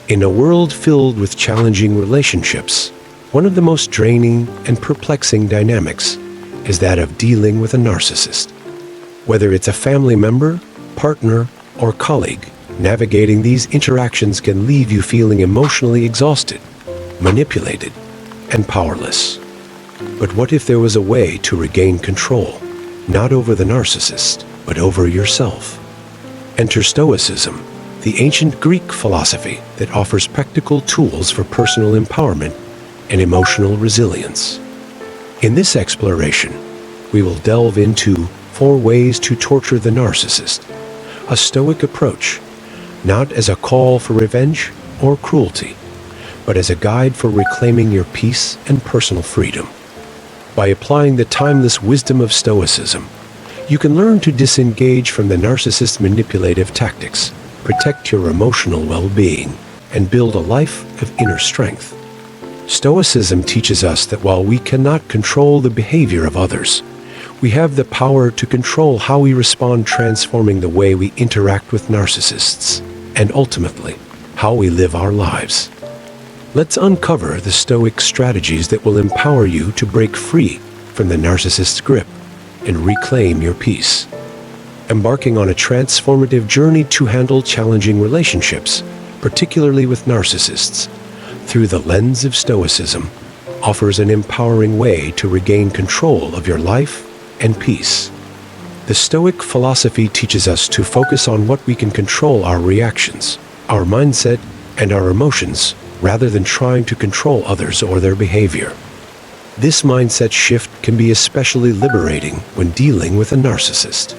In a world filled with challenging relationships, one of the most draining and perplexing dynamics is that of dealing with a narcissist. Whether it's a family member, partner, or colleague, navigating these interactions can leave you feeling emotionally exhausted, manipulated, and powerless. But what if there was a way to regain control, not over the narcissist, but over yourself? Enter Stoicism, the ancient Greek philosophy that offers practical tools for personal empowerment and emotional resilience. In this exploration, we will delve into 4 ways to torture the narcissist, a Stoic approach, not as a call for revenge or cruelty, but as a guide for reclaiming your peace and personal freedom. By applying the timeless wisdom of Stoicism, you can learn to disengage from the narcissist's manipulative tactics, protect your emotional well-being, and build a life of inner strength. Stoicism teaches us that while we cannot control the behavior of others, we have the power to control how we respond, transforming the way we interact with narcissists, and ultimately, how we live our lives. Let's uncover the Stoic strategies that will empower you to break free from the narcissist's grip and reclaim your peace. Embarking on a transformative journey to handle challenging relationships, particularly with narcissists, through the lens of Stoicism, offers an empowering way to regain control of your life and peace. The Stoic philosophy teaches us to focus on what we can control: our reactions, our mindset, and our emotions, rather than trying to control others or their behavior. This mindset shift can be especially liberating when dealing with a narcissist.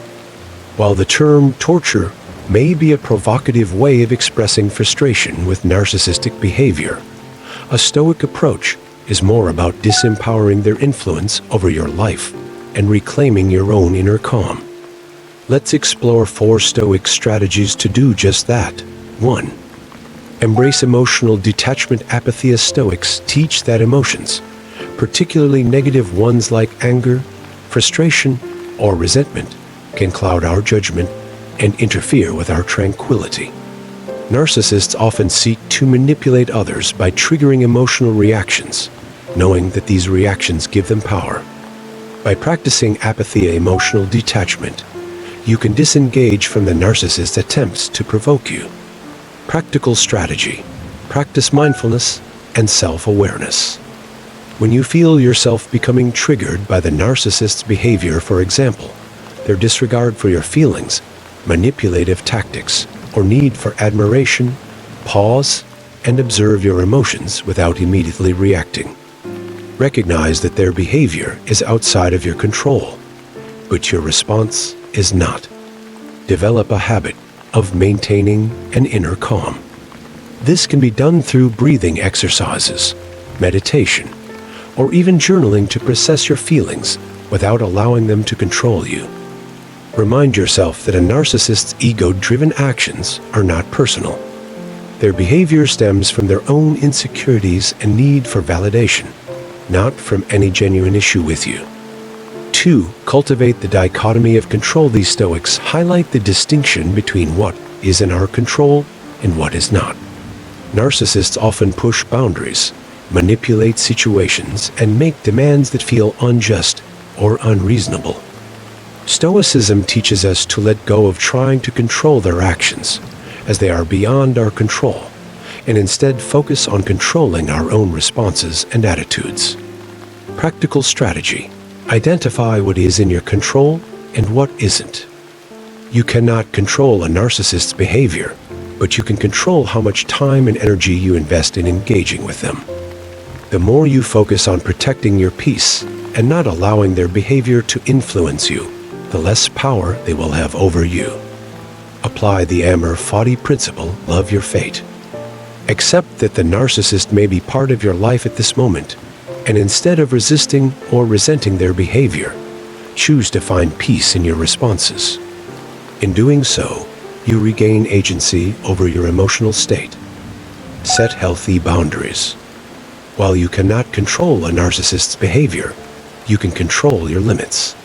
While the term torture may be a provocative way of expressing frustration with narcissistic behavior, a Stoic approach is more about disempowering their influence over your life and reclaiming your own inner calm. Let's explore 4 Stoic strategies to do just that. 1. Embrace emotional detachment. Apathy. Stoics teach that emotions, particularly negative ones like anger, frustration, or resentment, can cloud our judgment and interfere with our tranquility. Narcissists often seek to manipulate others by triggering emotional reactions, knowing that these reactions give them power. By practicing apathy, emotional detachment, you can disengage from the narcissist's attempts to provoke you. Practical strategy: practice mindfulness and self-awareness. When you feel yourself becoming triggered by the narcissist's behavior, for example, their disregard for your feelings, manipulative tactics, or need for admiration, pause and observe your emotions without immediately reacting. Recognize that their behavior is outside of your control, but your response is not. Develop a habit of maintaining an inner calm. This can be done through breathing exercises, meditation, or even journaling to process your feelings without allowing them to control you. Remind yourself that a narcissist's ego-driven actions are not personal. Their behavior stems from their own insecurities and need for validation, not from any genuine issue with you. 2. Cultivate the dichotomy of control. These Stoics highlight the distinction between what is in our control and what is not. Narcissists often push boundaries, manipulate situations, and make demands that feel unjust or unreasonable. Stoicism teaches us to let go of trying to control their actions, as they are beyond our control, and instead focus on controlling our own responses and attitudes. Practical strategy: identify what is in your control and what isn't. You cannot control a narcissist's behavior, but you can control how much time and energy you invest in engaging with them. The more you focus on protecting your peace and not allowing their behavior to influence you, the less power they will have over you. Apply the Amor Fati principle: love your fate. Accept that the narcissist may be part of your life at this moment, and instead of resisting or resenting their behavior, choose to find peace in your responses. In doing so, you regain agency over your emotional state. Set healthy boundaries. While you cannot control a narcissist's behavior, you can control your limits.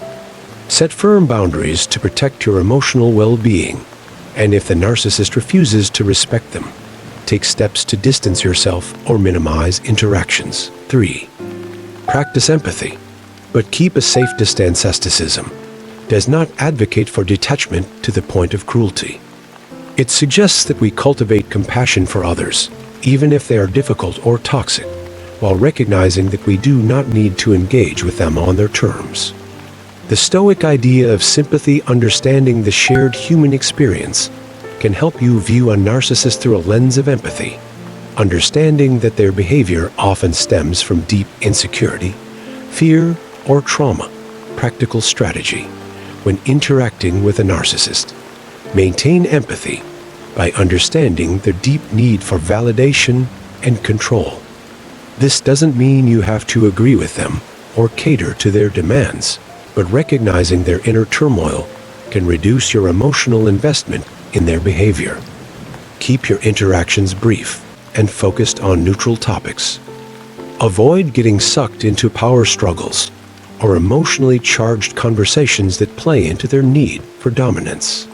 Set firm boundaries to protect your emotional well-being, and if the narcissist refuses to respect them, Take steps to distance yourself or minimize interactions. 3. Practice empathy, but keep a safe distance. Narcissism does not advocate for detachment to the point of cruelty. It suggests that we cultivate compassion for others, even if they are difficult or toxic, while recognizing that we do not need to engage with them on their terms. The Stoic idea of sympathy, understanding the shared human experience, can help you view a narcissist through a lens of empathy, understanding that their behavior often stems from deep insecurity, fear, or trauma. Practical strategy when interacting with a narcissist: maintain empathy by understanding their deep need for validation and control. This doesn't mean you have to agree with them or cater to their demands, but recognizing their inner turmoil can reduce your emotional investment in their behavior. Keep your interactions brief and focused on neutral topics. Avoid getting sucked into power struggles or emotionally charged conversations that play into their need for dominance.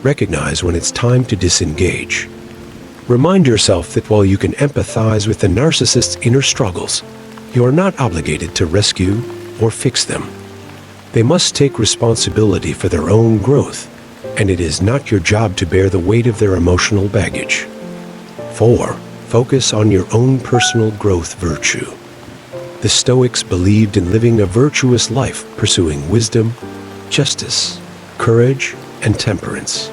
Recognize when it's time to disengage. Remind yourself that while you can empathize with the narcissist's inner struggles, you are not obligated to rescue or fix them. They must take responsibility for their own growth, and it is not your job to bear the weight of their emotional baggage. 4. Focus on your own personal growth virtue. The Stoics believed in living a virtuous life, pursuing wisdom, justice, courage, and temperance.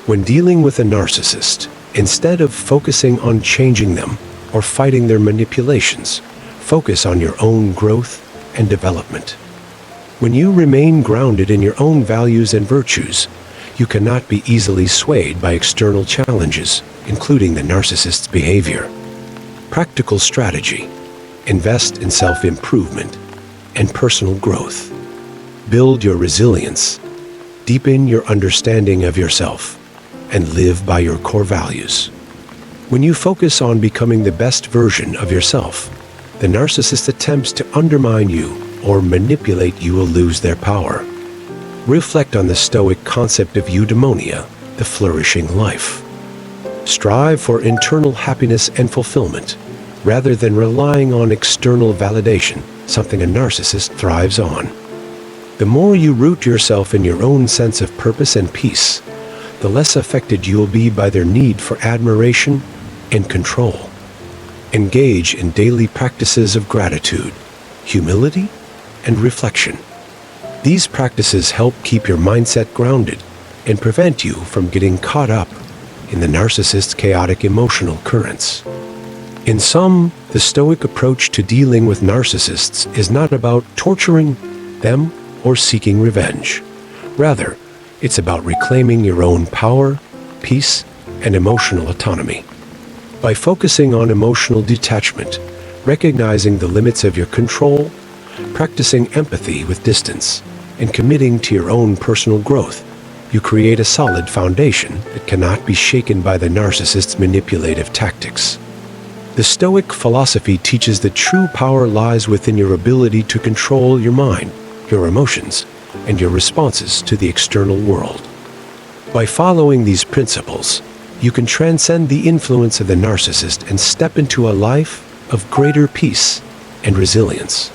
When dealing with a narcissist, instead of focusing on changing them or fighting their manipulations, focus on your own growth and development. When you remain grounded in your own values and virtues, you cannot be easily swayed by external challenges, including the narcissist's behavior. Practical strategy: invest in self-improvement and personal growth. Build your resilience, deepen your understanding of yourself, and live by your core values. When you focus on becoming the best version of yourself, the narcissist's attempts to undermine you or manipulate you will lose their power. Reflect on the Stoic concept of eudaimonia, the flourishing life. Strive for internal happiness and fulfillment, rather than relying on external validation, something a narcissist thrives on. The more you root yourself in your own sense of purpose and peace, the less affected you'll be by their need for admiration and control. Engage in daily practices of gratitude, humility, and reflection. These practices help keep your mindset grounded and prevent you from getting caught up in the narcissist's chaotic emotional currents. In sum, the Stoic approach to dealing with narcissists is not about torturing them or seeking revenge. Rather, it's about reclaiming your own power, peace, and emotional autonomy. By focusing on emotional detachment, recognizing the limits of your control, practicing empathy with distance, and committing to your own personal growth, you create a solid foundation that cannot be shaken by the narcissist's manipulative tactics. The Stoic philosophy teaches that true power lies within your ability to control your mind, your emotions, and your responses to the external world. By following these principles, you can transcend the influence of the narcissist and step into a life of greater peace and resilience.